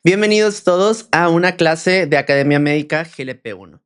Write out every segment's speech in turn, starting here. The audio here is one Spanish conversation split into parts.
Bienvenidos todos a una clase de Academia Médica GLP-1.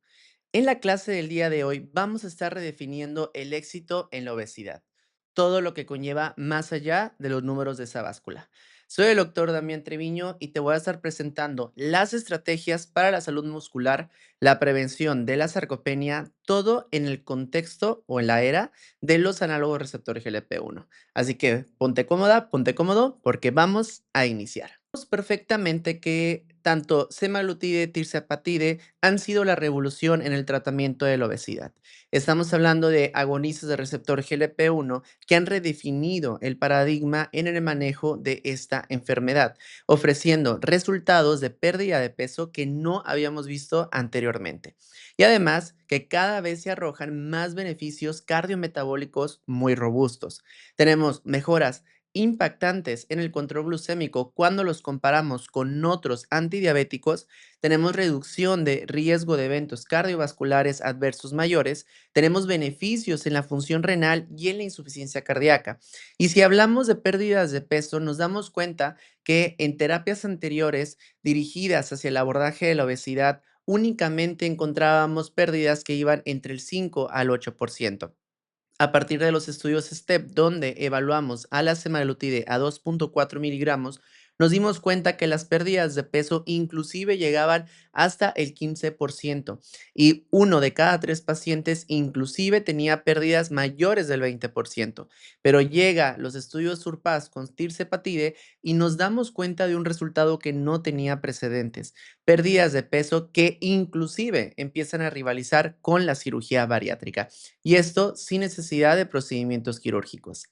En la clase del día de hoy vamos a estar redefiniendo el éxito en la obesidad, todo lo que conlleva más allá de los números de esa báscula. Soy el doctor Damián Treviño y te voy a estar presentando las estrategias para la salud muscular, la prevención de la sarcopenia, todo en el contexto o en la era de los análogos receptores GLP-1. Así que ponte cómoda, ponte cómodo porque vamos a iniciar. Sabemos perfectamente que tanto semaglutide, tirzepatide han sido la revolución en el tratamiento de la obesidad. Estamos hablando de agonistas del receptor GLP-1 que han redefinido el paradigma en el manejo de esta enfermedad, ofreciendo resultados de pérdida de peso que no habíamos visto anteriormente. Y además que cada vez se arrojan más beneficios cardiometabólicos muy robustos. Tenemos mejoras impactantes en el control glucémico cuando los comparamos con otros antidiabéticos. Tenemos reducción de riesgo de eventos cardiovasculares adversos mayores, tenemos beneficios en la función renal y en la insuficiencia cardíaca. Y si hablamos de pérdidas de peso, nos damos cuenta que en terapias anteriores dirigidas hacia el abordaje de la obesidad, únicamente encontrábamos pérdidas que iban entre el 5 al 8%. A partir de los estudios STEP, donde evaluamos a la semaglutide a 2,4 miligramos, nos dimos cuenta que las pérdidas de peso inclusive llegaban hasta el 15% y uno de cada tres pacientes inclusive tenía pérdidas mayores del 20%. Pero llega los estudios SURPASS con tirzepatide y nos damos cuenta de un resultado que no tenía precedentes, pérdidas de peso que inclusive empiezan a rivalizar con la cirugía bariátrica y esto sin necesidad de procedimientos quirúrgicos.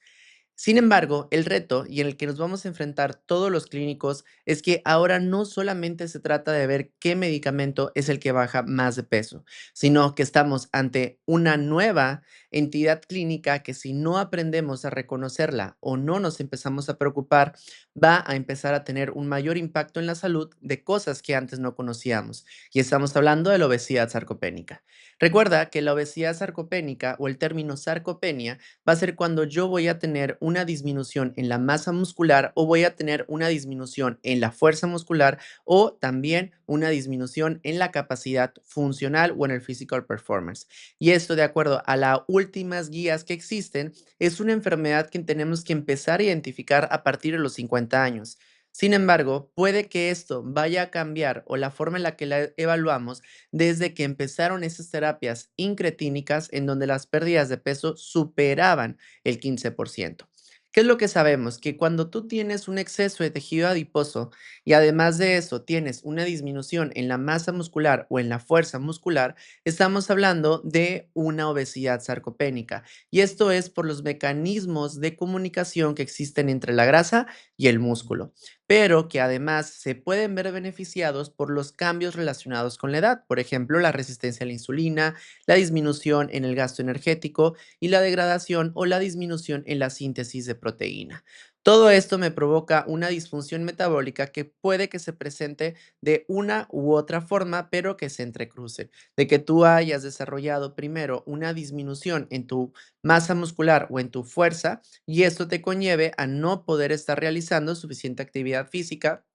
Sin embargo, el reto y en el que nos vamos a enfrentar todos los clínicos es que ahora no solamente se trata de ver qué medicamento es el que baja más de peso, sino que estamos ante una nueva entidad clínica que si no aprendemos a reconocerla o no nos empezamos a preocupar, va a empezar a tener un mayor impacto en la salud de cosas que antes no conocíamos. Y estamos hablando de la obesidad sarcopénica. Recuerda que la obesidad sarcopénica o el término sarcopenia va a ser cuando yo voy a tener una disminución en la masa muscular o voy a tener una disminución en la fuerza muscular o también una disminución en la capacidad funcional o en el physical performance. Y esto, de acuerdo a las últimas guías que existen, es una enfermedad que tenemos que empezar a identificar a partir de los 50 años. Sin embargo, puede que esto vaya a cambiar o la forma en la que la evaluamos desde que empezaron esas terapias incretínicas en donde las pérdidas de peso superaban el 15%. ¿Qué es lo que sabemos? Que cuando tú tienes un exceso de tejido adiposo y además de eso tienes una disminución en la masa muscular o en la fuerza muscular, estamos hablando de una obesidad sarcopénica. Y esto es por los mecanismos de comunicación que existen entre la grasa y el músculo, pero que además se pueden ver beneficiados por los cambios relacionados con la edad, por ejemplo, la resistencia a la insulina, la disminución en el gasto energético y la degradación o la disminución en la síntesis de proteína. Todo esto me provoca una disfunción metabólica que puede que se presente de una u otra forma, pero que se entrecruce. De que tú hayas desarrollado primero una disminución en tu masa muscular o en tu fuerza, y esto te conlleve a no poder estar realizando suficiente actividad física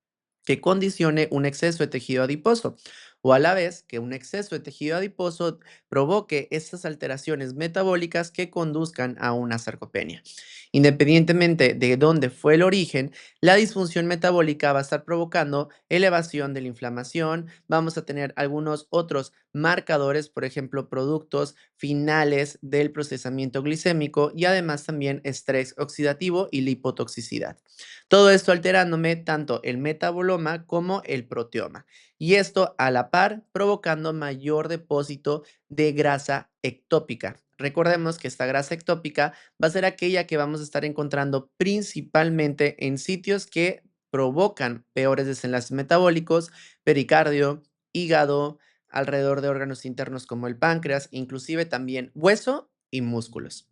que condicione un exceso de tejido adiposo, o a la vez que un exceso de tejido adiposo provoque estas alteraciones metabólicas que conduzcan a una sarcopenia. Independientemente de dónde fue el origen, la disfunción metabólica va a estar provocando elevación de la inflamación, vamos a tener algunos otros marcadores, por ejemplo, productos finales del procesamiento glicémico y además también estrés oxidativo y lipotoxicidad. Todo esto alterándome tanto el metaboloma como el proteoma. Y esto a la par provocando mayor depósito de grasa ectópica. Recordemos que esta grasa ectópica va a ser aquella que vamos a estar encontrando principalmente en sitios que provocan peores desenlaces metabólicos, pericardio, hígado, alrededor de órganos internos como el páncreas, inclusive también hueso y músculos.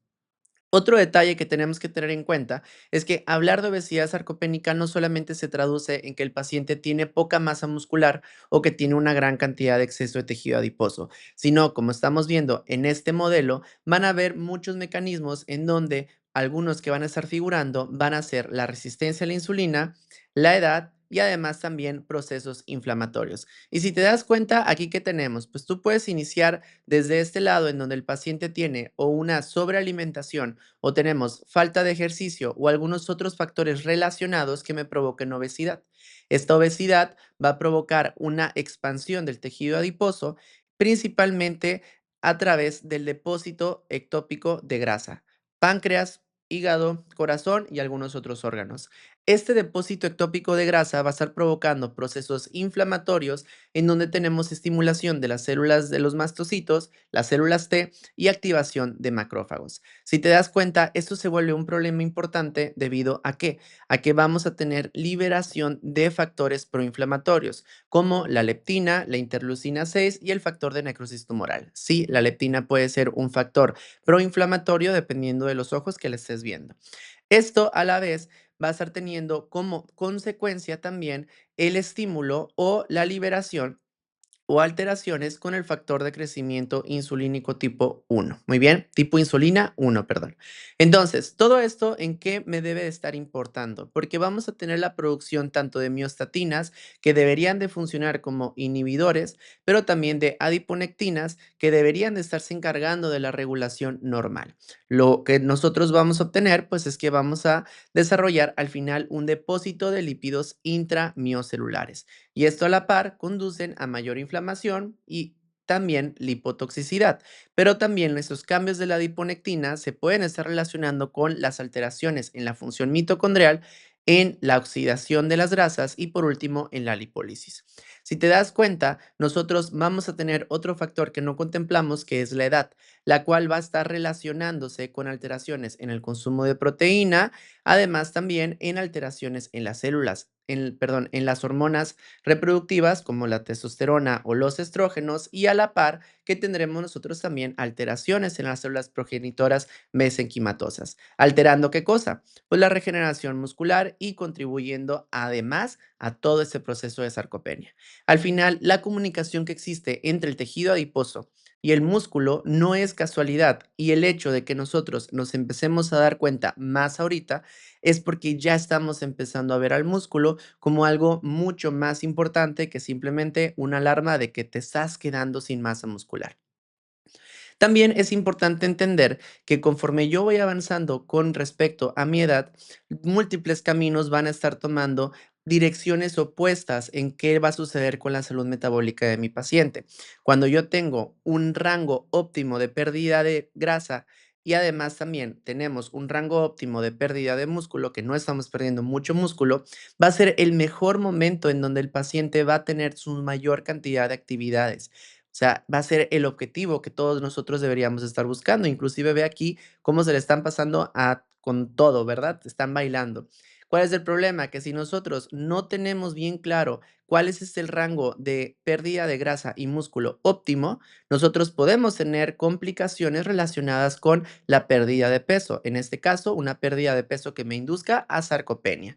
Otro detalle que tenemos que tener en cuenta es que hablar de obesidad sarcopénica no solamente se traduce en que el paciente tiene poca masa muscular o que tiene una gran cantidad de exceso de tejido adiposo, sino, como estamos viendo en este modelo, van a haber muchos mecanismos en donde algunos que van a estar figurando van a ser la resistencia a la insulina, la edad y además también procesos inflamatorios. Y si te das cuenta, aquí que tenemos, pues tú puedes iniciar desde este lado en donde el paciente tiene o una sobrealimentación o tenemos falta de ejercicio o algunos otros factores relacionados que me provoquen obesidad. Esta obesidad va a provocar una expansión del tejido adiposo, principalmente a través del depósito ectópico de grasa, páncreas, hígado, corazón y algunos otros órganos. Este depósito ectópico de grasa va a estar provocando procesos inflamatorios en donde tenemos estimulación de las células de los mastocitos, las células T y activación de macrófagos. Si te das cuenta, esto se vuelve un problema importante debido a que vamos a tener liberación de factores proinflamatorios, como la leptina, la interleucina 6 y el factor de necrosis tumoral. Sí, la leptina puede ser un factor proinflamatorio dependiendo de los ojos que le estés viendo. Esto a la vez va a estar teniendo como consecuencia también el estímulo o la liberación o alteraciones con el factor de crecimiento insulínico tipo 1. Muy bien, tipo insulina 1, perdón. Entonces, todo esto en qué me debe de estar importando, porque vamos a tener la producción tanto de miostatinas que deberían de funcionar como inhibidores, pero también de adiponectinas que deberían de estarse encargando de la regulación normal. Lo que nosotros vamos a obtener, pues es que vamos a desarrollar al final un depósito de lípidos intramiocelulares y esto a la par conducen a mayor inflamación y también lipotoxicidad, pero también esos cambios de la adiponectina se pueden estar relacionando con las alteraciones en la función mitocondrial, en la oxidación de las grasas y por último en la lipólisis. Si te das cuenta, nosotros vamos a tener otro factor que no contemplamos que es la edad, la cual va a estar relacionándose con alteraciones en el consumo de proteína, además también en alteraciones en las células, perdón, en las hormonas reproductivas como la testosterona o los estrógenos y a la par que tendremos nosotros también alteraciones en las células progenitoras mesenquimatosas. ¿Alterando qué cosa? Pues la regeneración muscular y contribuyendo además a todo este proceso de sarcopenia. Al final, la comunicación que existe entre el tejido adiposo y el músculo no es casualidad y el hecho de que nosotros nos empecemos a dar cuenta más ahorita es porque ya estamos empezando a ver al músculo como algo mucho más importante que simplemente una alarma de que te estás quedando sin masa muscular. También es importante entender que conforme yo voy avanzando con respecto a mi edad, múltiples caminos van a estar tomando direcciones opuestas en qué va a suceder con la salud metabólica de mi paciente. Cuando yo tengo un rango óptimo de pérdida de grasa y además también tenemos un rango óptimo de pérdida de músculo, que no estamos perdiendo mucho músculo, va a ser el mejor momento en donde el paciente va a tener su mayor cantidad de actividades. O sea, va a ser el objetivo que todos nosotros deberíamos estar buscando. Inclusive ve aquí cómo se le están pasando con todo, ¿verdad? Están bailando. ¿Cuál es el problema? Que si nosotros no tenemos bien claro cuál es el rango de pérdida de grasa y músculo óptimo, nosotros podemos tener complicaciones relacionadas con la pérdida de peso. En este caso, una pérdida de peso que me induzca a sarcopenia.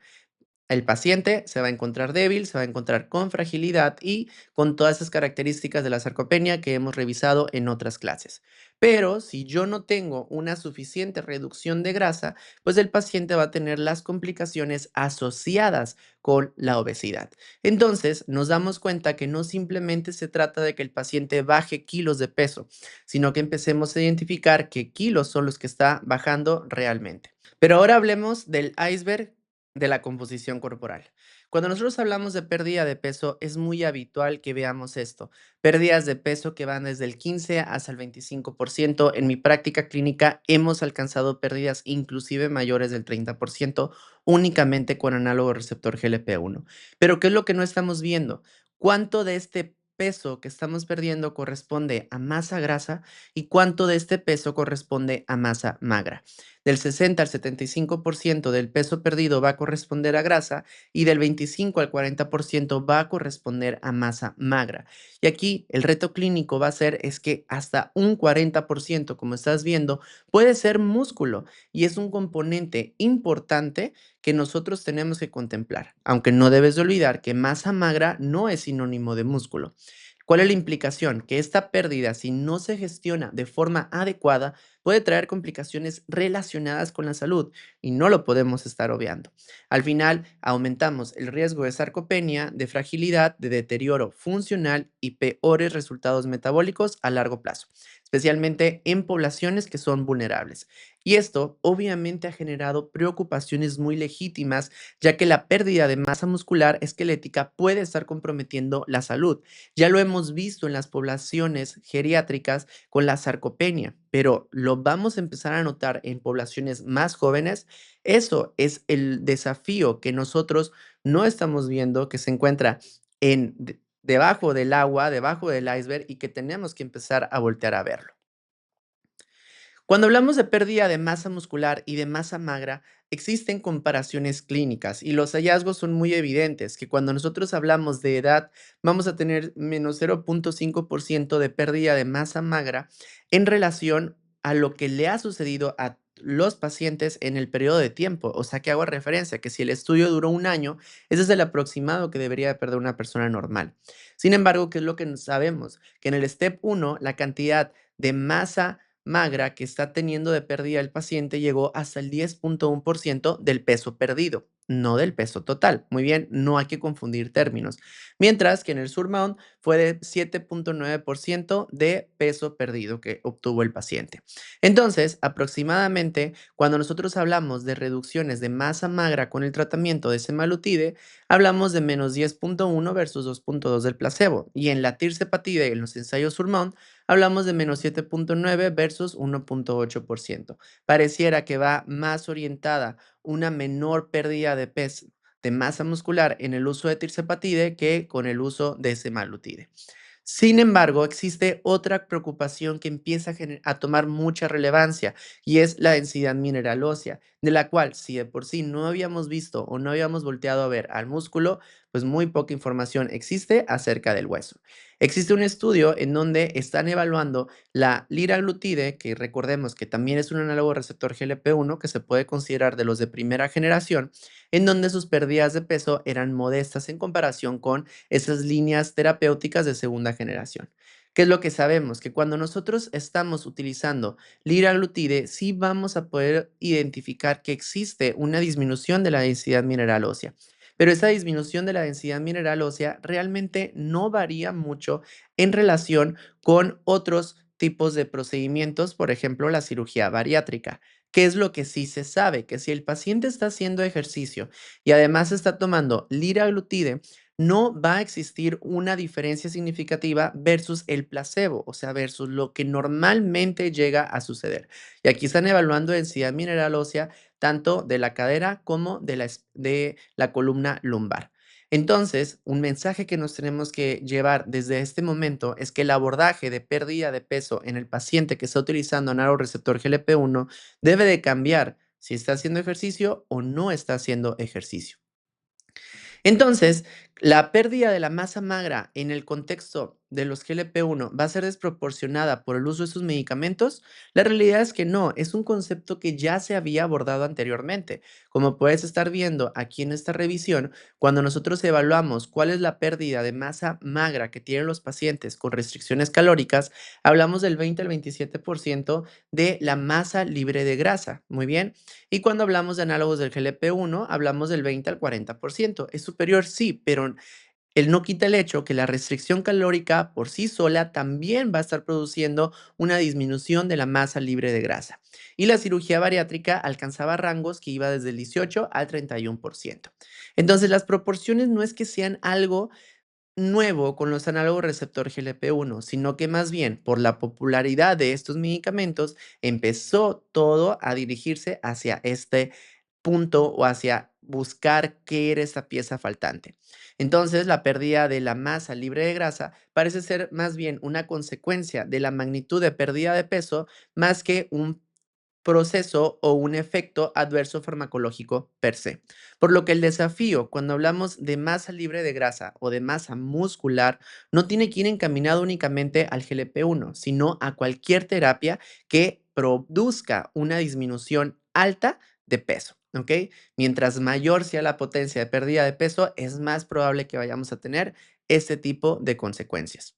El paciente se va a encontrar débil, se va a encontrar con fragilidad y con todas esas características de la sarcopenia que hemos revisado en otras clases. Pero si yo no tengo una suficiente reducción de grasa, pues el paciente va a tener las complicaciones asociadas con la obesidad. Entonces, nos damos cuenta que no simplemente se trata de que el paciente baje kilos de peso, sino que empecemos a identificar qué kilos son los que está bajando realmente. Pero ahora hablemos del iceberg de la composición corporal. Cuando nosotros hablamos de pérdida de peso, es muy habitual que veamos esto. Pérdidas de peso que van desde el 15 hasta el 25%. En mi práctica clínica hemos alcanzado pérdidas inclusive mayores del 30% únicamente con análogo receptor GLP-1. Pero ¿qué es lo que no estamos viendo? ¿Cuánto de este peso que estamos perdiendo corresponde a masa grasa y cuánto de este peso corresponde a masa magra? Del 60 al 75% del peso perdido va a corresponder a grasa y del 25 al 40% va a corresponder a masa magra. Y aquí el reto clínico va a ser es que hasta un 40%, como estás viendo, puede ser músculo y es un componente importante que nosotros tenemos que contemplar, aunque no debes de olvidar que masa magra no es sinónimo de músculo. ¿Cuál es la implicación? Que esta pérdida, si no se gestiona de forma adecuada, puede traer complicaciones relacionadas con la salud y no lo podemos estar obviando. Al final, aumentamos el riesgo de sarcopenia, de fragilidad, de deterioro funcional y peores resultados metabólicos a largo plazo, especialmente en poblaciones que son vulnerables. Y esto obviamente ha generado preocupaciones muy legítimas, ya que la pérdida de masa muscular esquelética puede estar comprometiendo la salud. Ya lo hemos visto en las poblaciones geriátricas con la sarcopenia, pero lo vamos a empezar a notar en poblaciones más jóvenes. Eso es el desafío que nosotros no estamos viendo, que se encuentra debajo del agua, debajo del iceberg y que tenemos que empezar a voltear a verlo. Cuando hablamos de pérdida de masa muscular y de masa magra, existen comparaciones clínicas y los hallazgos son muy evidentes, que cuando nosotros hablamos de edad vamos a tener menos 0,5% de pérdida de masa magra en relación a lo que le ha sucedido a los pacientes en el periodo de tiempo. O sea, que hago referencia que si el estudio duró un año, ese es el aproximado que debería de perder una persona normal. Sin embargo, ¿qué es lo que sabemos? Que en el step uno la cantidad de masa magra que está teniendo de pérdida el paciente llegó hasta el 10,1% del peso perdido, no del peso total. Muy bien, no hay que confundir términos. Mientras que en el surmount fue de 7,9% de peso perdido que obtuvo el paciente. Entonces, aproximadamente, cuando nosotros hablamos de reducciones de masa magra con el tratamiento de semaglutide, hablamos de menos 10,1 versus 2,2 del placebo. Y en la tirzepatide, en los ensayos surmount, hablamos de menos 7,9 versus 1,8%. Pareciera que va más orientada una menor pérdida de peso, de masa muscular en el uso de tirzepatide que con el uso de semaglutide. Sin embargo, existe otra preocupación que empieza a tomar mucha relevancia y es la densidad mineral ósea, de la cual si de por sí no habíamos visto o no habíamos volteado a ver al músculo, pues muy poca información existe acerca del hueso. Existe un estudio en donde están evaluando la liraglutide, que recordemos que también es un análogo receptor GLP-1 que se puede considerar de los de primera generación, en donde sus pérdidas de peso eran modestas en comparación con esas líneas terapéuticas de segunda generación. ¿Qué es lo que sabemos? Que cuando nosotros estamos utilizando liraglutide, sí vamos a poder identificar que existe una disminución de la densidad mineral ósea. Pero esa disminución de la densidad mineral ósea realmente no varía mucho en relación con otros tipos de procedimientos, por ejemplo, la cirugía bariátrica. ¿Qué es lo que sí se sabe? Que si el paciente está haciendo ejercicio y además está tomando liraglutide, no va a existir una diferencia significativa versus el placebo, o sea, versus lo que normalmente llega a suceder. Y aquí están evaluando densidad mineral ósea tanto de la cadera como de la columna lumbar. Entonces, un mensaje que nos tenemos que llevar desde este momento es que el abordaje de pérdida de peso en el paciente que está utilizando receptor GLP-1 debe de cambiar si está haciendo ejercicio o no está haciendo ejercicio. Entonces, la pérdida de la masa magra en el contexto de los GLP-1 va a ser desproporcionada por el uso de sus medicamentos. La realidad es que no, es un concepto que ya se había abordado anteriormente. Como puedes estar viendo aquí en esta revisión, cuando nosotros evaluamos cuál es la pérdida de masa magra que tienen los pacientes con restricciones calóricas, hablamos del 20 al 27% de la masa libre de grasa. Muy bien. Y cuando hablamos de análogos del GLP-1, hablamos del 20 al 40%. Es superior, sí, pero él no quita el hecho que la restricción calórica por sí sola también va a estar produciendo una disminución de la masa libre de grasa. Y la cirugía bariátrica alcanzaba rangos que iba desde el 18 al 31%. Entonces, las proporciones no es que sean algo nuevo con los análogos receptor GLP-1, sino que más bien por la popularidad de estos medicamentos empezó todo a dirigirse hacia este punto o hacia buscar qué era esa pieza faltante. Entonces, la pérdida de la masa libre de grasa parece ser más bien una consecuencia de la magnitud de pérdida de peso más que un proceso o un efecto adverso farmacológico per se. Por lo que el desafío cuando hablamos de masa libre de grasa o de masa muscular no tiene que ir encaminado únicamente al GLP-1, sino a cualquier terapia que produzca una disminución alta de peso. ¿Ok? Mientras mayor sea la potencia de pérdida de peso, es más probable que vayamos a tener este tipo de consecuencias.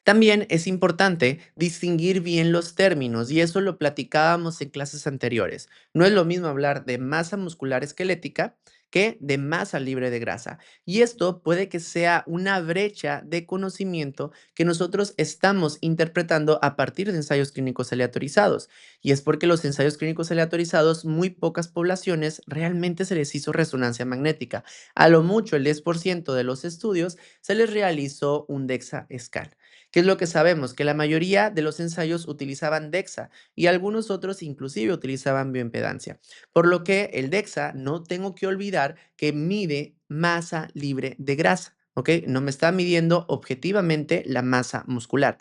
También es importante distinguir bien los términos y eso lo platicábamos en clases anteriores. No es lo mismo hablar de masa muscular esquelética que de masa libre de grasa. Y esto puede que sea una brecha de conocimiento que nosotros estamos interpretando a partir de ensayos clínicos aleatorizados. Y es porque los ensayos clínicos aleatorizados, muy pocas poblaciones realmente se les hizo resonancia magnética. A lo mucho el 10% de los estudios se les realizó un DEXA scan. ¿Qué es lo que sabemos? Que la mayoría de los ensayos utilizaban DEXA y algunos otros inclusive utilizaban bioimpedancia. Por lo que el DEXA, no tengo que olvidar que mide masa libre de grasa, ¿ok? No me está midiendo objetivamente la masa muscular.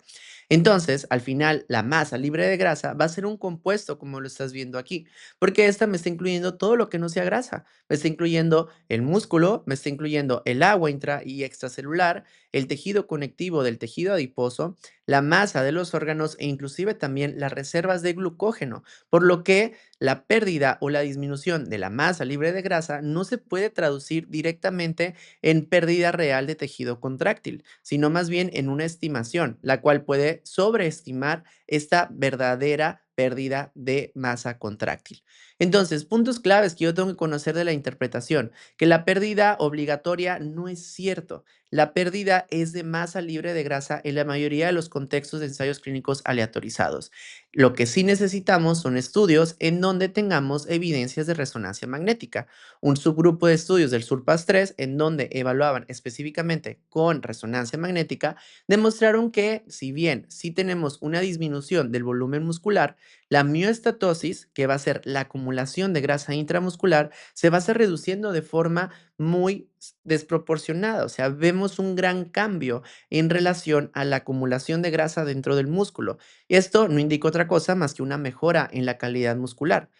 Entonces, al final, la masa libre de grasa va a ser un compuesto, como lo estás viendo aquí, porque esta me está incluyendo todo lo que no sea grasa. Me está incluyendo el músculo, me está incluyendo el agua intra y extracelular, el tejido conectivo del tejido adiposo, la masa de los órganos e inclusive también las reservas de glucógeno, por lo que la pérdida o la disminución de la masa libre de grasa no se puede traducir directamente en pérdida real de tejido contráctil, sino más bien en una estimación, la cual puede sobreestimar esta verdadera pérdida de masa contráctil. Entonces, puntos claves que yo tengo que conocer de la interpretación, que la pérdida obligatoria no es cierto. La pérdida es de masa libre de grasa en la mayoría de los contextos de ensayos clínicos aleatorizados. Lo que sí necesitamos son estudios en donde tengamos evidencias de resonancia magnética. Un subgrupo de estudios del SURPASS 3, en donde evaluaban específicamente con resonancia magnética, demostraron que si bien sí tenemos una disminución del volumen muscular, la mioestatosis, que va a ser la acumulación de grasa intramuscular, se va a estar reduciendo de forma muy desproporcionada. O sea, vemos un gran cambio en relación a la acumulación de grasa dentro del músculo. Esto no indica otra cosa más que una mejora en la calidad muscular,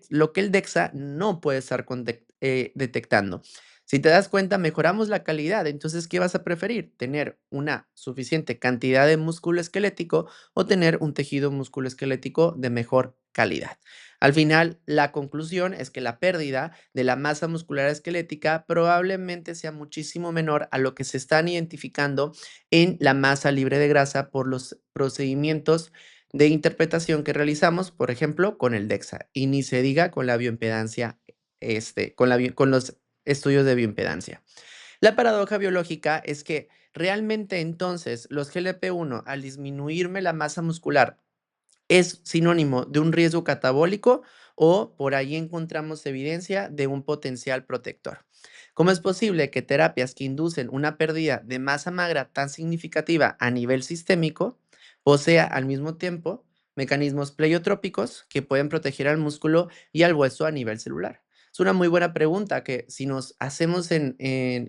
lo que el DEXA no puede estar detectando. Si te das cuenta, mejoramos la calidad. Entonces, ¿qué vas a preferir? ¿Tener una suficiente cantidad de músculo esquelético o tener un tejido musculoesquelético de mejor calidad? Al final, la conclusión es que la pérdida de la masa muscular esquelética probablemente sea muchísimo menor a lo que se están identificando en la masa libre de grasa por los procedimientos de interpretación que realizamos, por ejemplo, con el DEXA, y ni se diga con la bioimpedancia, con los estudios de bioimpedancia. La paradoja biológica es que realmente entonces los GLP-1, al disminuirme la masa muscular, es sinónimo de un riesgo catabólico o por ahí encontramos evidencia de un potencial protector. ¿Cómo es posible que terapias que inducen una pérdida de masa magra tan significativa a nivel sistémico posea al mismo tiempo mecanismos pleiotrópicos que pueden proteger al músculo y al hueso a nivel celular? Es una muy buena pregunta que si nos hacemos en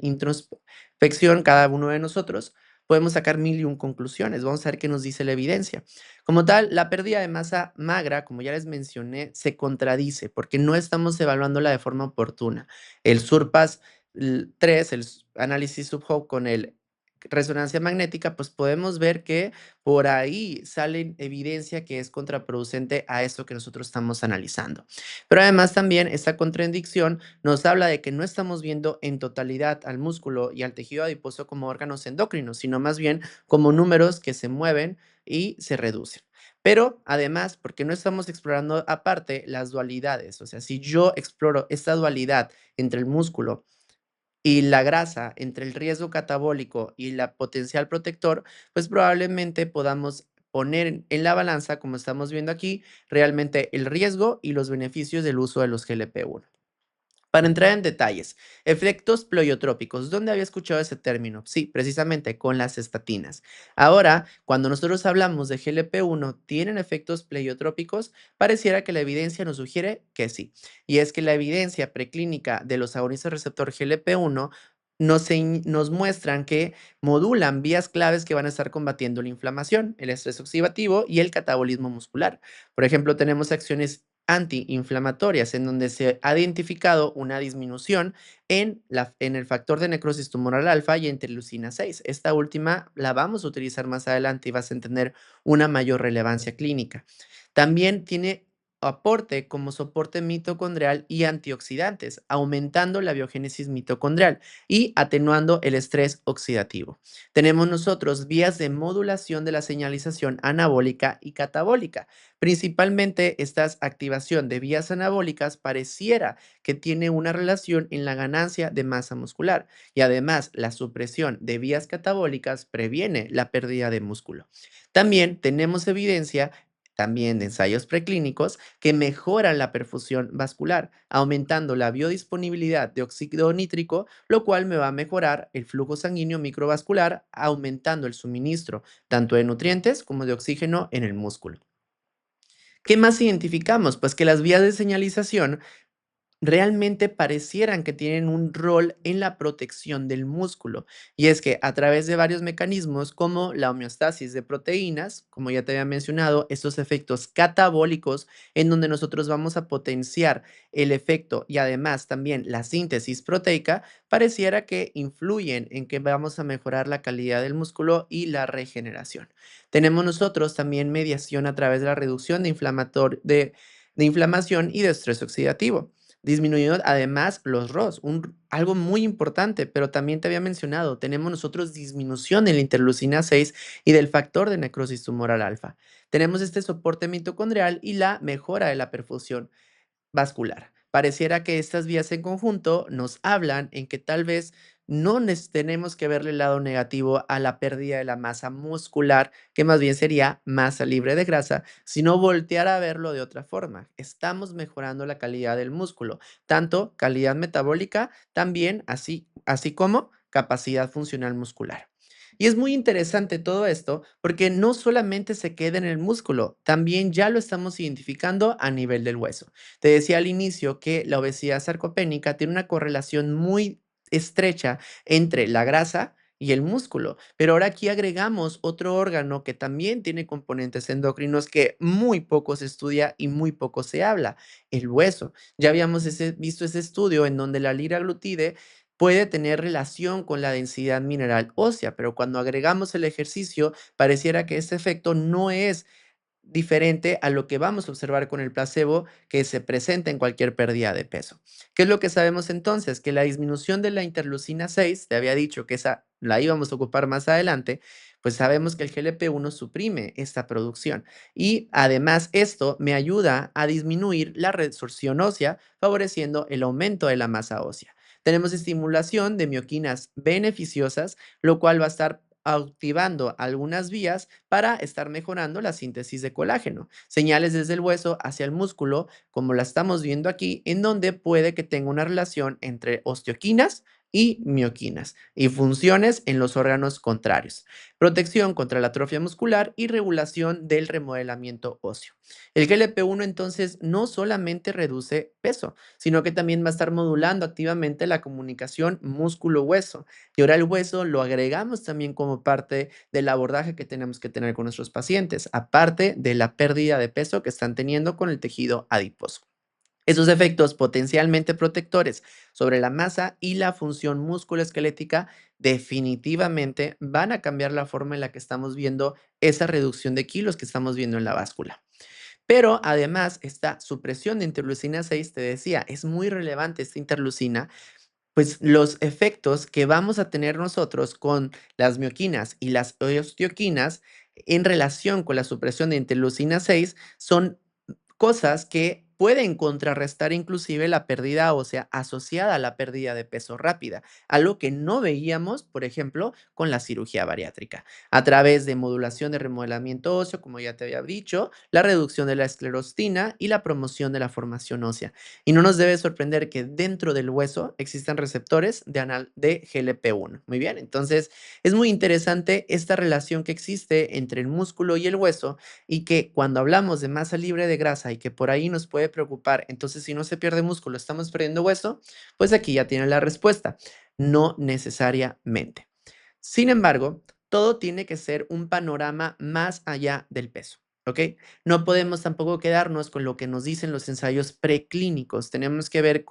introspección cada uno de nosotros, podemos sacar mil y un conclusiones. Vamos a ver qué nos dice la evidencia. Como tal, la pérdida de masa magra, como ya les mencioné, se contradice porque no estamos evaluándola de forma oportuna. El SURPASS 3, análisis subhoc con el resonancia magnética, pues podemos ver que por ahí sale evidencia que es contraproducente a esto que nosotros estamos analizando. Pero además también esta contradicción nos habla de que no estamos viendo en totalidad al músculo y al tejido adiposo como órganos endocrinos, sino más bien como números que se mueven y se reducen. Pero además, porque no estamos explorando aparte las dualidades, o sea, si yo exploro esta dualidad entre el músculo y la grasa, entre el riesgo catabólico y la potencial protector, pues probablemente podamos poner en la balanza, como estamos viendo aquí, realmente el riesgo y los beneficios del uso de los GLP-1. Para entrar en detalles, efectos pleiotrópicos. ¿Dónde había escuchado ese término? Sí, precisamente con las estatinas. Ahora, cuando nosotros hablamos de GLP-1, ¿tienen efectos pleiotrópicos? Pareciera que la evidencia nos sugiere que sí. Y es que la evidencia preclínica de los agonistas receptor GLP-1 nos muestran que modulan vías claves que van a estar combatiendo la inflamación, el estrés oxidativo y el catabolismo muscular. Por ejemplo, tenemos acciones antiinflamatorias, en donde se ha identificado una disminución en el factor de necrosis tumoral alfa y interleucina 6. Esta última la vamos a utilizar más adelante y vas a tener una mayor relevancia clínica. También tiene aporte como soporte mitocondrial y antioxidantes, aumentando la biogénesis mitocondrial y atenuando el estrés oxidativo. Tenemos nosotros vías de modulación de la señalización anabólica y catabólica. Principalmente esta activación de vías anabólicas pareciera que tiene una relación en la ganancia de masa muscular y además la supresión de vías catabólicas previene la pérdida de músculo. También tenemos evidencia también de ensayos preclínicos que mejoran la perfusión vascular, aumentando la biodisponibilidad de óxido nítrico, lo cual me va a mejorar el flujo sanguíneo microvascular, aumentando el suministro tanto de nutrientes como de oxígeno en el músculo. ¿Qué más identificamos? Pues que las vías de señalización realmente parecieran que tienen un rol en la protección del músculo. Y es que a través de varios mecanismos como la homeostasis de proteínas, como ya te había mencionado, estos efectos catabólicos en donde nosotros vamos a potenciar el efecto y además también la síntesis proteica, pareciera que influyen en que vamos a mejorar la calidad del músculo y la regeneración. Tenemos nosotros también mediación a través de la reducción de inflamación y de estrés oxidativo. Disminuyendo además los ROS, algo muy importante, pero también te había mencionado, tenemos nosotros disminución en la interleucina 6 y del factor de necrosis tumoral alfa. Tenemos este soporte mitocondrial y la mejora de la perfusión vascular. Pareciera que estas vías en conjunto nos hablan en que tal vez no tenemos que verle el lado negativo a la pérdida de la masa muscular, que más bien sería masa libre de grasa, sino voltear a verlo de otra forma. Estamos mejorando la calidad del músculo, tanto calidad metabólica, también así como capacidad funcional muscular. Y es muy interesante todo esto porque no solamente se queda en el músculo, también ya lo estamos identificando a nivel del hueso. Te decía al inicio que la obesidad sarcopénica tiene una correlación muy estrecha entre la grasa y el músculo, pero ahora aquí agregamos otro órgano que también tiene componentes endocrinos que muy poco se estudia y muy poco se habla, el hueso. Ya habíamos visto ese estudio en donde la liraglutide puede tener relación con la densidad mineral ósea, pero cuando agregamos el ejercicio, pareciera que ese efecto no es diferente a lo que vamos a observar con el placebo que se presenta en cualquier pérdida de peso. ¿Qué es lo que sabemos entonces? Que la disminución de la interleucina 6, te había dicho que esa la íbamos a ocupar más adelante, pues sabemos que el GLP-1 suprime esta producción y además esto me ayuda a disminuir la resorción ósea, favoreciendo el aumento de la masa ósea. Tenemos estimulación de mioquinas beneficiosas, lo cual va a estar activando algunas vías para estar mejorando la síntesis de colágeno. Señales desde el hueso hacia el músculo, como la estamos viendo aquí, en donde puede que tenga una relación entre osteoquinas y mioquinas y funciones en los órganos contrarios. Protección contra la atrofia muscular y regulación del remodelamiento óseo. El GLP-1 entonces no solamente reduce peso, sino que también va a estar modulando activamente la comunicación músculo-hueso. Y ahora el hueso lo agregamos también como parte del abordaje que tenemos que tener con nuestros pacientes, aparte de la pérdida de peso que están teniendo con el tejido adiposo. Esos efectos potencialmente protectores sobre la masa y la función musculoesquelética definitivamente van a cambiar la forma en la que estamos viendo esa reducción de kilos que estamos viendo en la báscula. Pero además, esta supresión de interleucina 6, te decía, es muy relevante esta interleucina, pues los efectos que vamos a tener nosotros con las mioquinas y las osteoquinas en relación con la supresión de interleucina 6 son cosas que pueden contrarrestar inclusive la pérdida ósea asociada a la pérdida de peso rápida, algo que no veíamos, por ejemplo, con la cirugía bariátrica. A través de modulación de remodelamiento óseo, como ya te había dicho, la reducción de la esclerostina y la promoción de la formación ósea. Y no nos debe sorprender que dentro del hueso existan receptores de GLP-1. Muy bien, entonces es muy interesante esta relación que existe entre el músculo y el hueso y que cuando hablamos de masa libre de grasa y que por ahí nos puede preocupar, entonces si no se pierde músculo, estamos perdiendo hueso, pues aquí ya tienen la respuesta. No necesariamente. Sin embargo, todo tiene que ser un panorama más allá del peso, ¿ok? No podemos tampoco quedarnos con lo que nos dicen los ensayos preclínicos. Tenemos que ver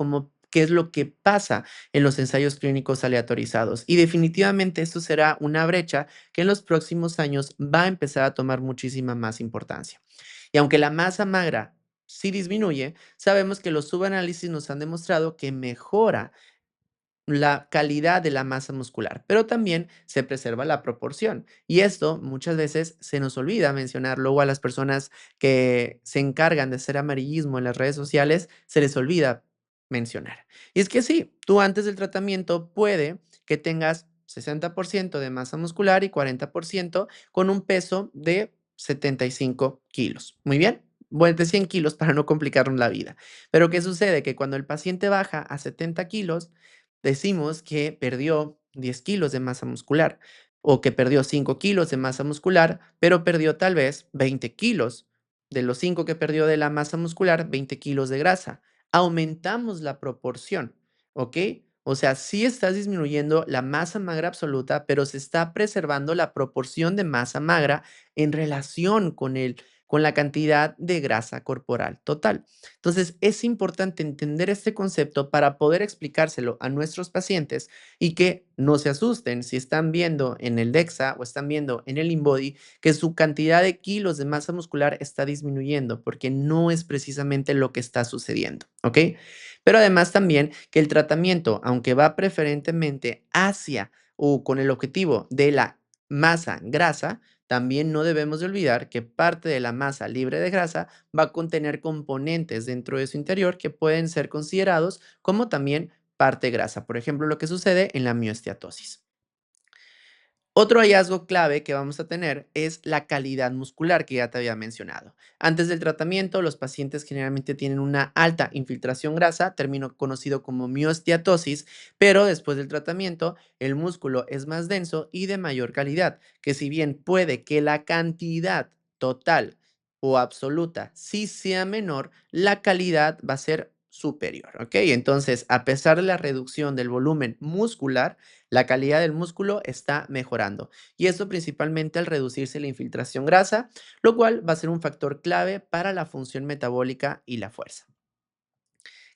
qué es lo que pasa en los ensayos clínicos aleatorizados. Y definitivamente esto será una brecha que en los próximos años va a empezar a tomar muchísima más importancia. Y aunque la masa magra si disminuye, sabemos que los subanálisis nos han demostrado que mejora la calidad de la masa muscular, pero también se preserva la proporción. Y esto muchas veces se nos olvida mencionar. Luego a las personas que se encargan de hacer amarillismo en las redes sociales, se les olvida mencionar. Y es que sí, tú antes del tratamiento puede que tengas 60% de masa muscular y 40% con un peso de 75 kilos. Muy bien. Bueno, de 100 kilos para no complicarnos la vida. Pero ¿qué sucede? Que cuando el paciente baja a 70 kilos, decimos que perdió 10 kilos de masa muscular o que perdió 5 kilos de masa muscular, pero perdió tal vez 20 kilos. De los 5 que perdió de la masa muscular, 20 kilos de grasa. Aumentamos la proporción, ¿ok? O sea, sí estás disminuyendo la masa magra absoluta, pero se está preservando la proporción de masa magra en relación con la cantidad de grasa corporal total. Entonces, es importante entender este concepto para poder explicárselo a nuestros pacientes y que no se asusten si están viendo en el DEXA o están viendo en el InBody que su cantidad de kilos de masa muscular está disminuyendo, porque no es precisamente lo que está sucediendo, ¿ok? Pero además también que el tratamiento, aunque va preferentemente hacia o con el objetivo de la masa grasa, también no debemos de olvidar que parte de la masa libre de grasa va a contener componentes dentro de su interior que pueden ser considerados como también parte grasa. Por ejemplo, lo que sucede en la mioesteatosis. Otro hallazgo clave que vamos a tener es la calidad muscular que ya te había mencionado. Antes del tratamiento, los pacientes generalmente tienen una alta infiltración grasa, término conocido como mioesteatosis, pero después del tratamiento, el músculo es más denso y de mayor calidad, que si bien puede que la cantidad total o absoluta sí sea menor, la calidad va a ser superior, ¿ok? Entonces, a pesar de la reducción del volumen muscular, la calidad del músculo está mejorando y eso principalmente al reducirse la infiltración grasa, lo cual va a ser un factor clave para la función metabólica y la fuerza.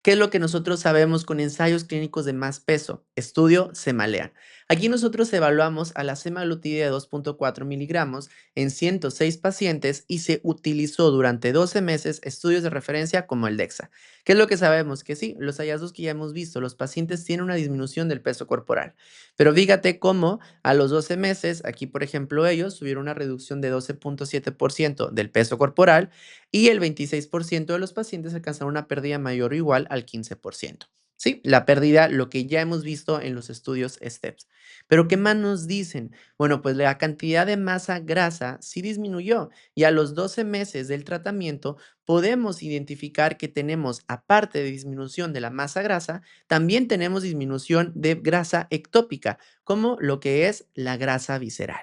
¿Qué es lo que nosotros sabemos con ensayos clínicos de más peso? Estudio Semalean. Aquí nosotros evaluamos a la semaglutide de 2,4 miligramos en 106 pacientes y se utilizó durante 12 meses estudios de referencia como el DEXA. ¿Qué es lo que sabemos? Que sí, los hallazgos que ya hemos visto, los pacientes tienen una disminución del peso corporal. Pero fíjate cómo a los 12 meses, aquí por ejemplo ellos tuvieron una reducción de 12,7% del peso corporal y el 26% de los pacientes alcanzaron una pérdida mayor o igual al 15%. Sí, la pérdida, lo que ya hemos visto en los estudios STEPS. Pero ¿qué más nos dicen? Bueno, pues la cantidad de masa grasa sí disminuyó y a los 12 meses del tratamiento podemos identificar que tenemos, aparte de disminución de la masa grasa, también tenemos disminución de grasa ectópica, como lo que es la grasa visceral.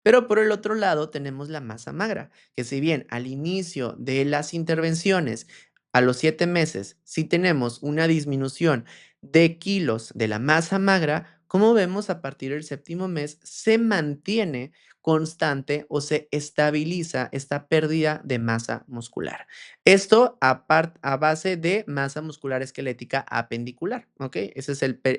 Pero por el otro lado tenemos la masa magra, que si bien al inicio de las intervenciones, a los 7 meses, sí tenemos una disminución de kilos de la masa magra, como vemos a partir del séptimo mes se mantiene constante o se estabiliza esta pérdida de masa muscular. Esto a base de masa muscular esquelética apendicular, ¿ok? Ese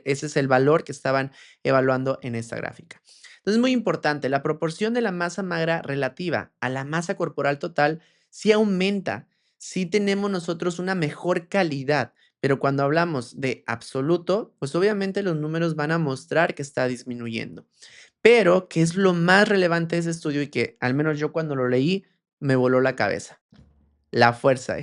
es el valor que estaban evaluando en esta gráfica. Entonces, es muy importante, la proporción de la masa magra relativa a la masa corporal total sí aumenta, sí tenemos nosotros una mejor calidad, pero cuando hablamos de absoluto, pues obviamente los números van a mostrar que está disminuyendo. Pero, ¿qué es lo más relevante de ese estudio y que al menos yo cuando lo leí me voló la cabeza? La fuerza.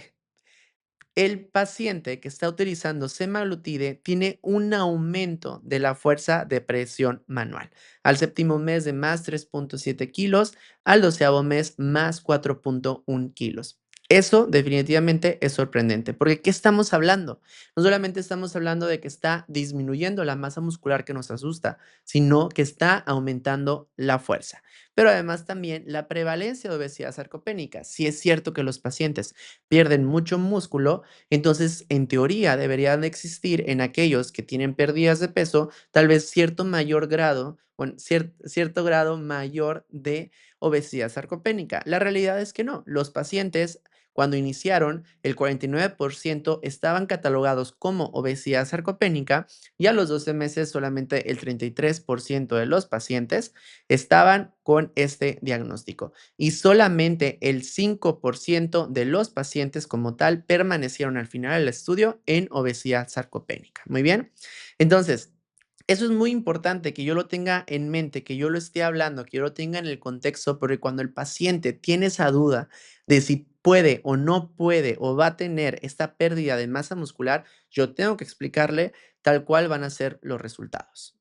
El paciente que está utilizando semaglutide tiene un aumento de la fuerza de presión manual. Al séptimo mes de más 3,7 kilos, al doceavo mes más 4,1 kilos. Eso definitivamente es sorprendente, porque ¿qué estamos hablando? No solamente estamos hablando de que está disminuyendo la masa muscular que nos asusta, sino que está aumentando la fuerza. Pero además también la prevalencia de obesidad sarcopénica. Si es cierto que los pacientes pierden mucho músculo, entonces, en teoría, deberían de existir en aquellos que tienen pérdidas de peso, tal vez cierto mayor grado, bueno, cierto grado mayor de obesidad sarcopénica. La realidad es que no. Los pacientes Cuando iniciaron, el 49% estaban catalogados como obesidad sarcopénica y a los 12 meses solamente el 33% de los pacientes estaban con este diagnóstico y solamente el 5% de los pacientes como tal permanecieron al final del estudio en obesidad sarcopénica. Muy bien. Entonces, eso es muy importante que yo lo tenga en mente, que yo lo esté hablando, que yo lo tenga en el contexto, porque cuando el paciente tiene esa duda de si puede o no puede o va a tener esta pérdida de masa muscular, yo tengo que explicarle tal cual van a ser los resultados.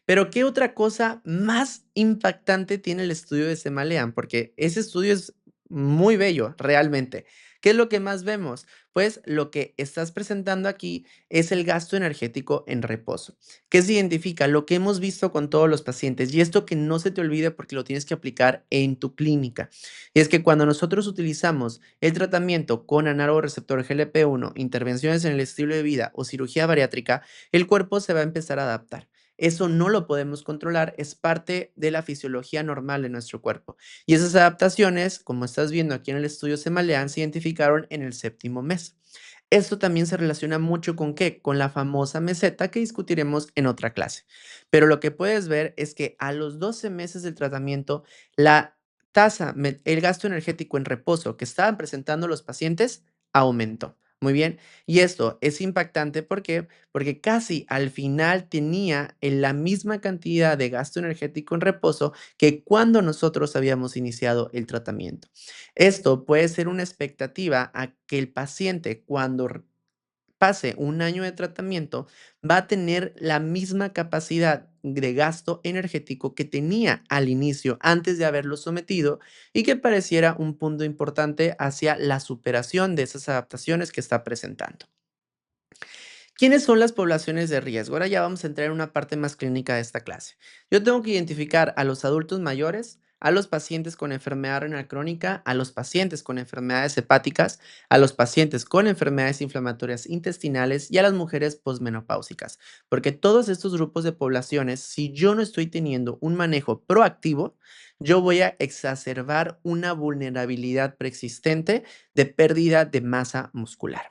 Pero, ¿qué otra cosa más impactante tiene el estudio de Semalean? Porque ese estudio es muy bello, realmente. ¿Qué es lo que más vemos? Pues lo que estás presentando aquí es el gasto energético en reposo. ¿Qué se identifica? Lo que hemos visto con todos los pacientes, y esto que no se te olvide porque lo tienes que aplicar en tu clínica. Y es que cuando nosotros utilizamos el tratamiento con análogo receptor GLP-1, intervenciones en el estilo de vida o cirugía bariátrica, el cuerpo se va a empezar a adaptar. Eso no lo podemos controlar, es parte de la fisiología normal de nuestro cuerpo. Y esas adaptaciones, como estás viendo aquí en el estudio Semalean, se identificaron en el séptimo mes. Esto también se relaciona mucho con qué, con la famosa meseta que discutiremos en otra clase. Pero lo que puedes ver es que a los 12 meses del tratamiento, la el gasto energético en reposo que estaban presentando los pacientes aumentó. Muy bien. Y esto es impactante, ¿por qué? Porque casi al final tenía en la misma cantidad de gasto energético en reposo que cuando nosotros habíamos iniciado el tratamiento. Esto puede ser una expectativa a que el paciente cuando pase un año de tratamiento va a tener la misma capacidad de gasto energético que tenía al inicio antes de haberlo sometido y que pareciera un punto importante hacia la superación de esas adaptaciones que está presentando. ¿Quiénes son las poblaciones de riesgo? Ahora ya vamos a entrar en una parte más clínica de esta clase. Yo tengo que identificar a los adultos mayores, a los pacientes con enfermedad renal crónica, a los pacientes con enfermedades hepáticas, a los pacientes con enfermedades inflamatorias intestinales y a las mujeres posmenopáusicas. Porque todos estos grupos de poblaciones, si yo no estoy teniendo un manejo proactivo, yo voy a exacerbar una vulnerabilidad preexistente de pérdida de masa muscular.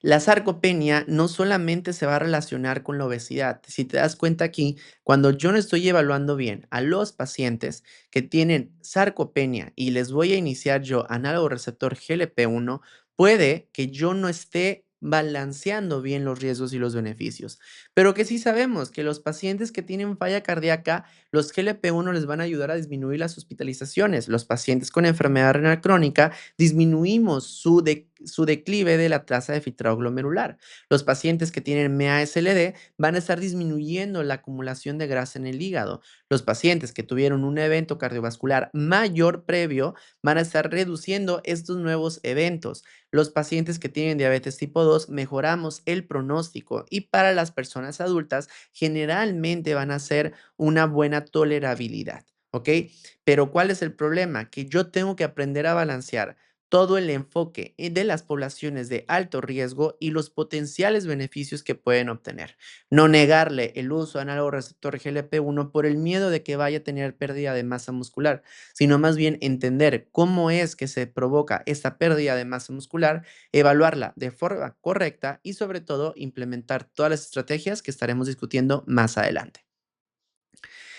La sarcopenia no solamente se va a relacionar con la obesidad. Si te das cuenta aquí, cuando yo no estoy evaluando bien a los pacientes que tienen sarcopenia y les voy a iniciar yo análogo receptor GLP-1, puede que yo no esté balanceando bien los riesgos y los beneficios. Pero que sí sabemos que los pacientes que tienen falla cardíaca, los GLP-1 les van a ayudar a disminuir las hospitalizaciones. Los pacientes con enfermedad renal crónica disminuimos su declive de la tasa de filtrado glomerular. Los pacientes que tienen MASLD van a estar disminuyendo la acumulación de grasa en el hígado. Los pacientes que tuvieron un evento cardiovascular mayor previo van a estar reduciendo estos nuevos eventos. Los pacientes que tienen diabetes tipo 2 mejoramos el pronóstico y para las personas adultas generalmente van a ser una buena tolerabilidad. ¿Ok? Pero ¿cuál es el problema? Que yo tengo que aprender a balancear todo el enfoque de las poblaciones de alto riesgo y los potenciales beneficios que pueden obtener. No negarle el uso de análogo receptor GLP-1 por el miedo de que vaya a tener pérdida de masa muscular, sino más bien entender cómo es que se provoca esta pérdida de masa muscular, evaluarla de forma correcta y sobre todo implementar todas las estrategias que estaremos discutiendo más adelante.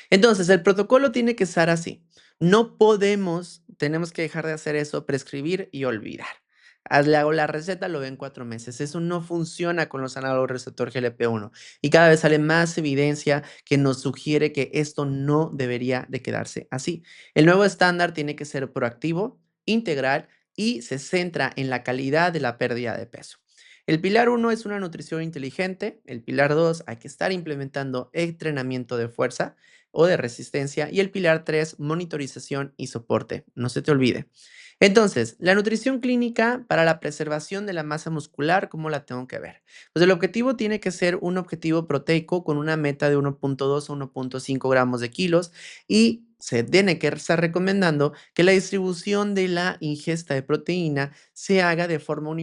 Entonces, el protocolo tiene que estar así. No podemos, tenemos que dejar de hacer eso, prescribir y olvidar. Le hago la receta, lo ven 4 meses. Eso no funciona con los análogos receptor GLP-1 y cada vez sale más evidencia que nos sugiere que esto no debería de quedarse así. El nuevo estándar tiene que ser proactivo, integral y se centra en la calidad de la pérdida de peso. El pilar uno es una nutrición inteligente. El pilar 2 hay que estar implementando entrenamiento de fuerza o de resistencia. Y el pilar 3 monitorización y soporte. No se te olvide. Entonces, la nutrición clínica para la preservación de la masa muscular, ¿cómo la tengo que ver? Pues el objetivo tiene que ser un objetivo proteico con una meta de 1.2 a 1.5 gramos de kilos y se tiene que estar recomendando que la distribución de la ingesta de proteína se haga de forma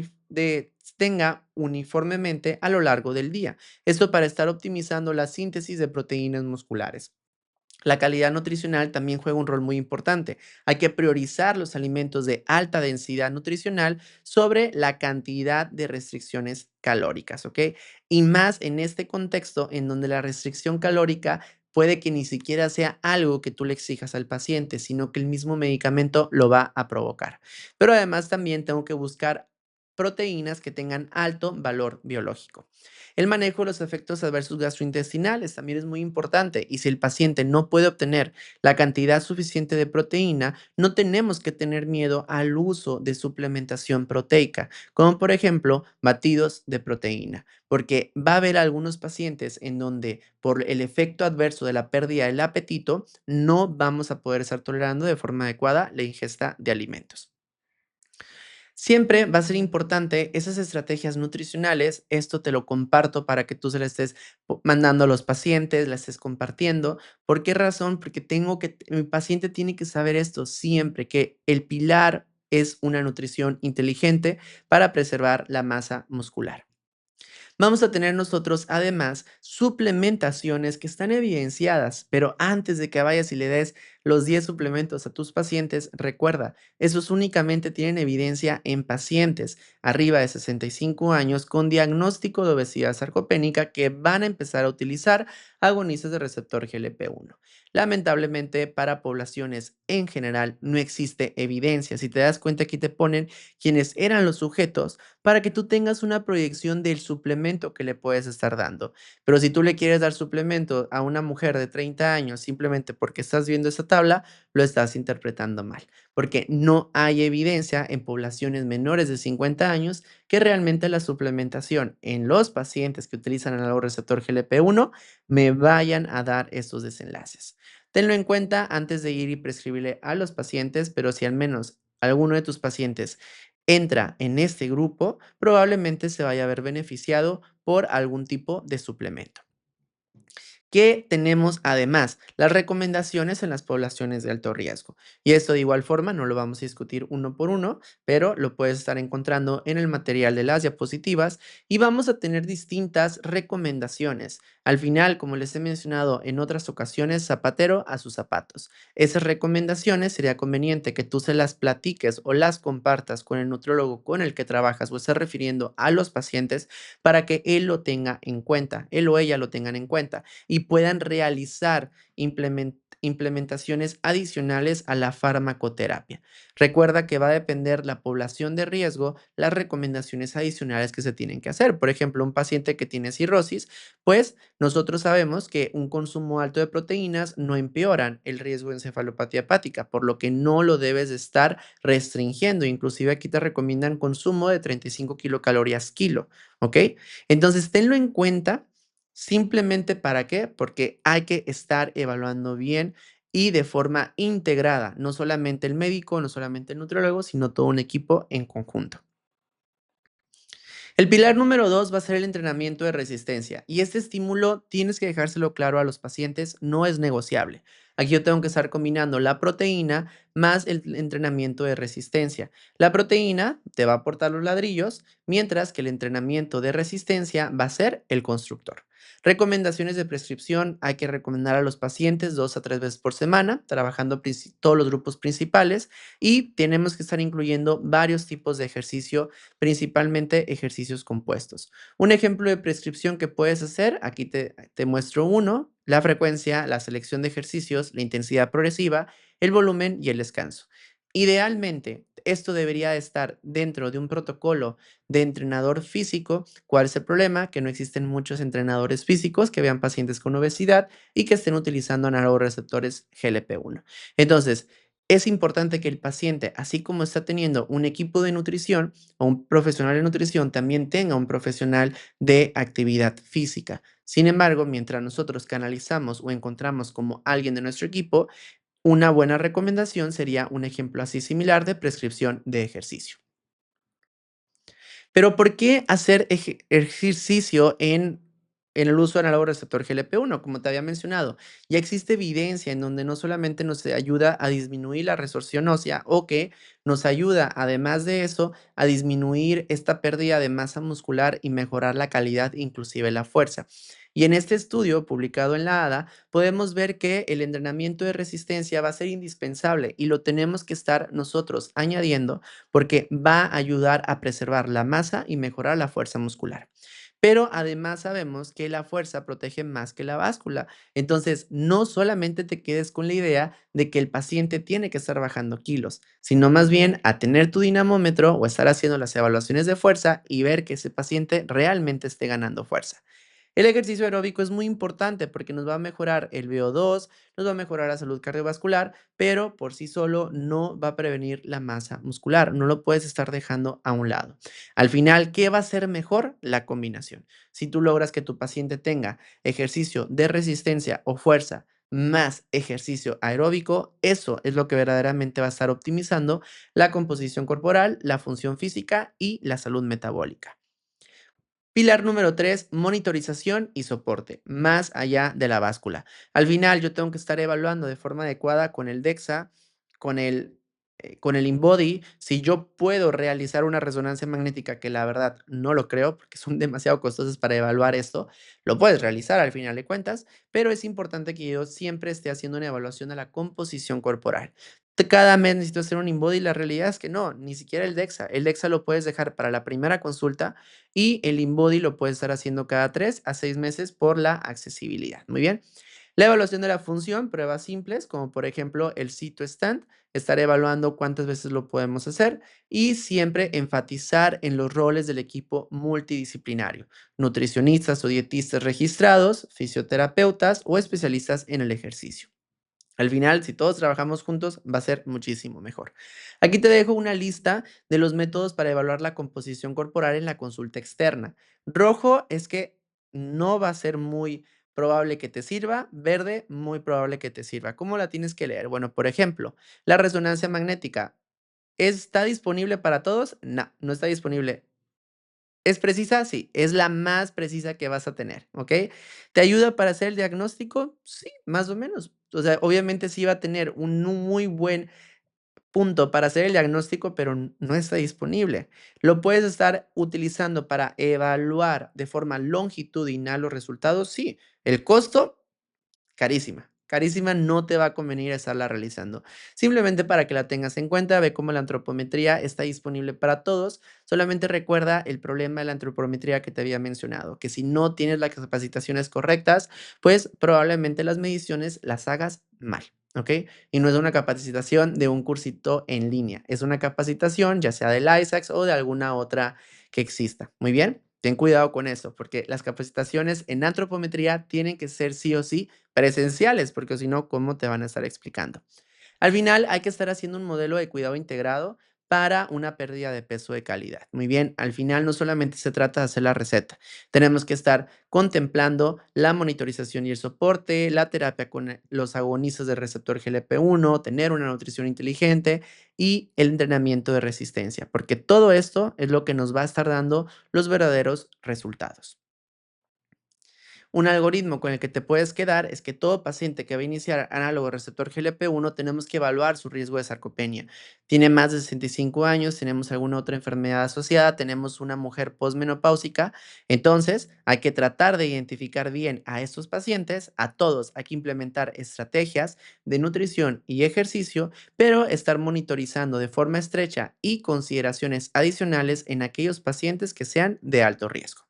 tenga uniformemente a lo largo del día. Esto para estar optimizando la síntesis de proteínas musculares. La calidad nutricional también juega un rol muy importante. Hay que priorizar los alimentos de alta densidad nutricional sobre la cantidad de restricciones calóricas, ¿ok? Y más en este contexto en donde la restricción calórica puede que ni siquiera sea algo que tú le exijas al paciente, sino que el mismo medicamento lo va a provocar. Pero además también tengo que buscar proteínas que tengan alto valor biológico. El manejo de los efectos adversos gastrointestinales también es muy importante y si el paciente no puede obtener la cantidad suficiente de proteína, no tenemos que tener miedo al uso de suplementación proteica, como por ejemplo batidos de proteína, porque va a haber algunos pacientes en donde por el efecto adverso de la pérdida del apetito, no vamos a poder estar tolerando de forma adecuada la ingesta de alimentos. Siempre va a ser importante esas estrategias nutricionales, esto te lo comparto para que tú se lo estés mandando a los pacientes, la estés compartiendo. ¿Por qué razón? Porque mi paciente tiene que saber esto siempre, que el pilar es una nutrición inteligente para preservar la masa muscular. Vamos a tener nosotros además suplementaciones que están evidenciadas, pero antes de que vayas y le des los 10 suplementos a tus pacientes, recuerda, esos únicamente tienen evidencia en pacientes arriba de 65 años con diagnóstico de obesidad sarcopénica que van a empezar a utilizar agonistas de receptor GLP-1. Lamentablemente, para poblaciones en general no existe evidencia. Si te das cuenta, aquí te ponen quienes eran los sujetos para que tú tengas una proyección del suplemento que le puedes estar dando. Pero si tú le quieres dar suplemento a una mujer de 30 años simplemente porque estás viendo esa tabla, lo estás interpretando mal, porque no hay evidencia en poblaciones menores de 50 años que realmente la suplementación en los pacientes que utilizan el receptor GLP-1 me vayan a dar estos desenlaces. Tenlo en cuenta antes de ir y prescribirle a los pacientes, pero si al menos alguno de tus pacientes entra en este grupo, probablemente se vaya a ver beneficiado por algún tipo de suplemento. ¿Qué tenemos además? Las recomendaciones en las poblaciones de alto riesgo. Y esto de igual forma no lo vamos a discutir uno por uno, pero lo puedes estar encontrando en el material de las diapositivas y vamos a tener distintas recomendaciones. Al final, como les he mencionado en otras ocasiones, zapatero a sus zapatos. Esas recomendaciones sería conveniente que tú se las platiques o las compartas con el nutriólogo con el que trabajas o estés refiriendo a los pacientes para que él lo tenga en cuenta, él o ella lo tengan en cuenta y puedan realizar implementaciones adicionales a la farmacoterapia. Recuerda que va a depender la población de riesgo, las recomendaciones adicionales que se tienen que hacer. Por ejemplo, un paciente que tiene cirrosis, pues nosotros sabemos que un consumo alto de proteínas no empeoran el riesgo de encefalopatía hepática, por lo que no lo debes de estar restringiendo. Inclusive aquí te recomiendan consumo de 35 kilocalorías kilo, ¿ok? Entonces, tenlo en cuenta. Simplemente, ¿para qué? Porque hay que estar evaluando bien y de forma integrada, no solamente el médico, no solamente el nutriólogo, sino todo un equipo en conjunto. El pilar número 2 va a ser el entrenamiento de resistencia y este estímulo tienes que dejárselo claro a los pacientes, no es negociable. Aquí yo tengo que estar combinando la proteína más el entrenamiento de resistencia. La proteína te va a aportar los ladrillos, mientras que el entrenamiento de resistencia va a ser el constructor. Recomendaciones de prescripción: hay que recomendar a los pacientes 2 a 3 veces por semana, trabajando todos los grupos principales y tenemos que estar incluyendo varios tipos de ejercicio, principalmente ejercicios compuestos. Un ejemplo de prescripción que puedes hacer, aquí te muestro uno: la frecuencia, la selección de ejercicios, la intensidad progresiva, el volumen y el descanso. Idealmente, esto debería de estar dentro de un protocolo de entrenador físico. ¿Cuál es el problema? Que no existen muchos entrenadores físicos que vean pacientes con obesidad y que estén utilizando receptores GLP-1. Entonces, es importante que el paciente, así como está teniendo un equipo de nutrición o un profesional de nutrición, también tenga un profesional de actividad física. Sin embargo, mientras nosotros canalizamos o encontramos como alguien de nuestro equipo, una buena recomendación sería un ejemplo así similar de prescripción de ejercicio. Pero, ¿por qué hacer ejercicio en el uso del receptor GLP-1? Como te había mencionado, ya existe evidencia en donde no solamente nos ayuda a disminuir la resorción ósea, o que nos ayuda, además de eso, a disminuir esta pérdida de masa muscular y mejorar la calidad, inclusive la fuerza. Y en este estudio publicado en la ADA, podemos ver que el entrenamiento de resistencia va a ser indispensable y lo tenemos que estar nosotros añadiendo porque va a ayudar a preservar la masa y mejorar la fuerza muscular. Pero además sabemos que la fuerza protege más que la báscula. Entonces, no solamente te quedes con la idea de que el paciente tiene que estar bajando kilos, sino más bien a tener tu dinamómetro o estar haciendo las evaluaciones de fuerza y ver que ese paciente realmente esté ganando fuerza. El ejercicio aeróbico es muy importante porque nos va a mejorar el VO2, nos va a mejorar la salud cardiovascular, pero por sí solo no va a prevenir la masa muscular, no lo puedes estar dejando a un lado. Al final, ¿qué va a ser mejor? La combinación. Si tú logras que tu paciente tenga ejercicio de resistencia o fuerza más ejercicio aeróbico, eso es lo que verdaderamente va a estar optimizando la composición corporal, la función física y la salud metabólica. Pilar número 3, monitorización y soporte, más allá de la báscula. Al final, yo tengo que estar evaluando de forma adecuada con el DEXA, con el InBody, si yo puedo realizar una resonancia magnética, que la verdad no lo creo, porque son demasiado costosas para evaluar esto, lo puedes realizar al final de cuentas, pero es importante que yo siempre esté haciendo una evaluación a la composición corporal. Cada mes necesito hacer un InBody, la realidad es que no, ni siquiera el DEXA. El DEXA lo puedes dejar para la primera consulta y el InBody lo puedes estar haciendo cada 3 a 6 meses por la accesibilidad. Muy bien. La evaluación de la función, pruebas simples, como por ejemplo el sit to stand, estar evaluando cuántas veces lo podemos hacer y siempre enfatizar en los roles del equipo multidisciplinario, nutricionistas o dietistas registrados, fisioterapeutas o especialistas en el ejercicio. Al final, si todos trabajamos juntos, va a ser muchísimo mejor. Aquí te dejo una lista de los métodos para evaluar la composición corporal en la consulta externa. Rojo es que no va a ser muy probable que te sirva, verde, muy probable que te sirva. ¿Cómo la tienes que leer? Bueno, por ejemplo, la resonancia magnética. ¿Está disponible para todos? No, no está disponible. ¿Es precisa? Sí, es la más precisa que vas a tener, ¿ok? ¿Te ayuda para hacer el diagnóstico? Sí, más o menos. O sea, obviamente sí va a tener un muy buen punto para hacer el diagnóstico, pero no está disponible. ¿Lo puedes estar utilizando para evaluar de forma longitudinal los resultados? Sí. ¿El costo? Carísima, carísima, no te va a convenir estarla realizando. Simplemente para que la tengas en cuenta, ve cómo la antropometría está disponible para todos. Solamente recuerda el problema de la antropometría que te había mencionado, que si no tienes las capacitaciones correctas, pues probablemente las mediciones las hagas mal, ¿ok? Y no es una capacitación de un cursito en línea, es una capacitación ya sea del ISACS o de alguna otra que exista. Muy bien. Ten cuidado con eso, porque las capacitaciones en antropometría tienen que ser sí o sí presenciales, porque si no, ¿cómo te van a estar explicando? Al final hay que estar haciendo un modelo de cuidado integrado para una pérdida de peso de calidad. Muy bien, al final no solamente se trata de hacer la receta, tenemos que estar contemplando la monitorización y el soporte, la terapia con los agonistas del receptor GLP-1, tener una nutrición inteligente y el entrenamiento de resistencia, porque todo esto es lo que nos va a estar dando los verdaderos resultados. Un algoritmo con el que te puedes quedar es que todo paciente que va a iniciar análogo receptor GLP-1 tenemos que evaluar su riesgo de sarcopenia. Tiene más de 65 años, tenemos alguna otra enfermedad asociada, tenemos una mujer posmenopáusica. Entonces, hay que tratar de identificar bien a estos pacientes, a todos hay que implementar estrategias de nutrición y ejercicio, pero estar monitorizando de forma estrecha y consideraciones adicionales en aquellos pacientes que sean de alto riesgo.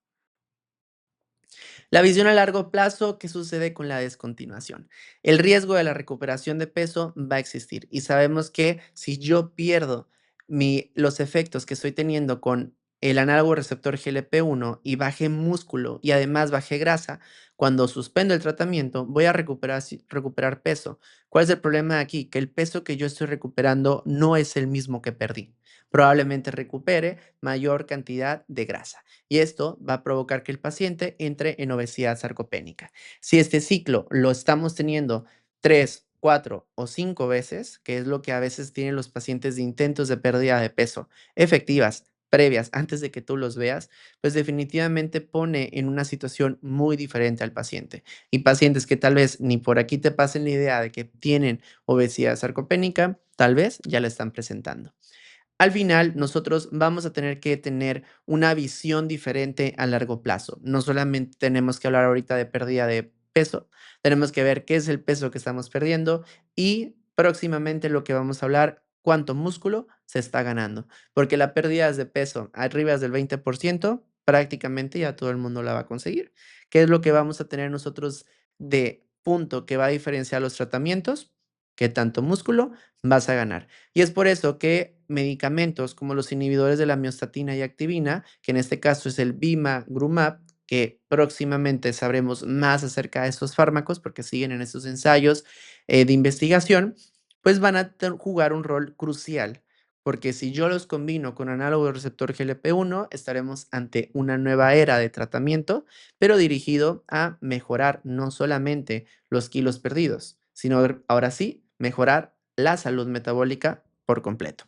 La visión a largo plazo, ¿qué sucede con la descontinuación? El riesgo de la recuperación de peso va a existir y sabemos que si yo pierdo los efectos que estoy teniendo con el análogo receptor GLP-1 y bajé músculo y además bajé grasa, cuando suspendo el tratamiento voy a recuperar peso. ¿Cuál es el problema aquí? Que el peso que yo estoy recuperando no es el mismo que perdí. Probablemente recupere mayor cantidad de grasa y esto va a provocar que el paciente entre en obesidad sarcopénica. Si este ciclo lo estamos teniendo 3, 4 o 5 veces, que es lo que a veces tienen los pacientes de intentos de pérdida de peso efectivas, previas, antes de que tú los veas, pues definitivamente pone en una situación muy diferente al paciente. Y pacientes que tal vez ni por aquí te pasen la idea de que tienen obesidad sarcopénica, tal vez ya la están presentando. Al final, nosotros vamos a tener que tener una visión diferente a largo plazo. No solamente tenemos que hablar ahorita de pérdida de peso, tenemos que ver qué es el peso que estamos perdiendo y próximamente lo que vamos a hablar, cuánto músculo se está ganando, porque la pérdida de peso arriba del 20% prácticamente ya todo el mundo la va a conseguir. ¿Qué es lo que vamos a tener nosotros de punto que va a diferenciar los tratamientos? ¿Qué tanto músculo vas a ganar? Y es por eso que medicamentos como los inhibidores de la miostatina y activina, que en este caso es el bimagrumab, que próximamente sabremos más acerca de estos fármacos porque siguen en estos ensayos de investigación, pues van a jugar un rol crucial. Porque si yo los combino con análogo del receptor GLP-1, estaremos ante una nueva era de tratamiento, pero dirigido a mejorar no solamente los kilos perdidos, sino ahora sí, mejorar la salud metabólica por completo.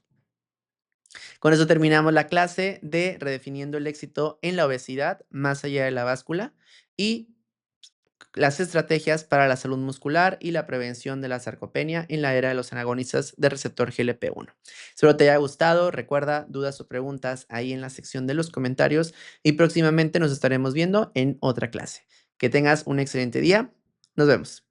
Con eso terminamos la clase de redefiniendo el éxito en la obesidad más allá de la báscula y las estrategias para la salud muscular y la prevención de la sarcopenia en la era de los anagonistas de receptor GLP-1. Espero te haya gustado. Recuerda dudas o preguntas ahí en la sección de los comentarios y próximamente nos estaremos viendo en otra clase. Que tengas un excelente día. Nos vemos.